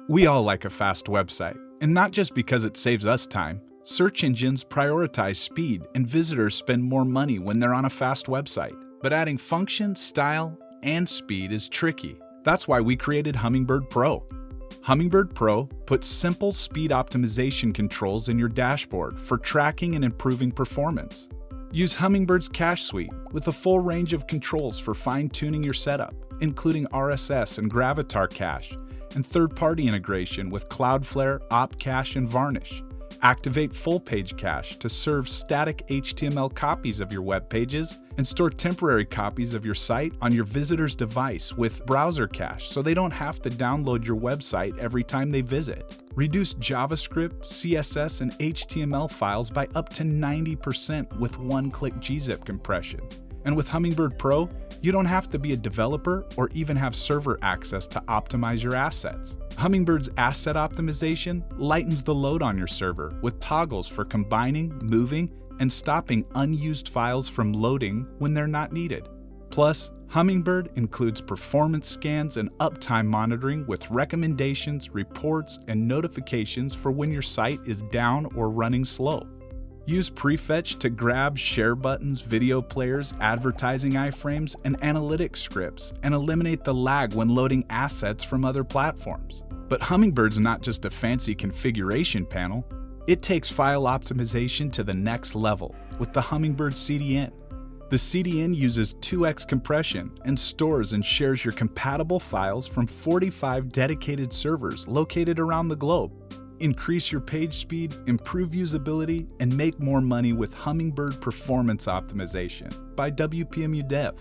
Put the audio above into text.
We all like a fast website, and not just because it saves us time. Search engines prioritize speed, and visitors spend more money when they're on a fast website. But adding function, style, and speed is tricky. That's why we created Hummingbird Pro. Hummingbird Pro puts simple speed optimization controls in your dashboard for tracking and improving performance. Use Hummingbird's Cache Suite with a full range of controls for fine-tuning your setup, including RSS and Gravatar cache, and third-party integration with Cloudflare, OpCache, and Varnish. Activate full-page cache to serve static HTML copies of your web pages and store temporary copies of your site on your visitor's device with browser cache so they don't have to download your website every time they visit. Reduce JavaScript, CSS, and HTML files by up to 90% with one-click gzip compression. And with Hummingbird Pro, you don't have to be a developer or even have server access to optimize your assets. Hummingbird's asset optimization lightens the load on your server with toggles for combining, moving, and stopping unused files from loading when they're not needed. Plus, Hummingbird includes performance scans and uptime monitoring with recommendations, reports, and notifications for when your site is down or running slow. Use Prefetch to grab share buttons, video players, advertising iframes, and analytics scripts, and eliminate the lag when loading assets from other platforms. But Hummingbird's not just a fancy configuration panel. It takes file optimization to the next level with the Hummingbird CDN. The CDN uses 2x compression and stores and shares your compatible files from 45 dedicated servers located around the globe. Increase your page speed, improve usability, and make more money with Hummingbird Performance Optimization by WPMU Dev.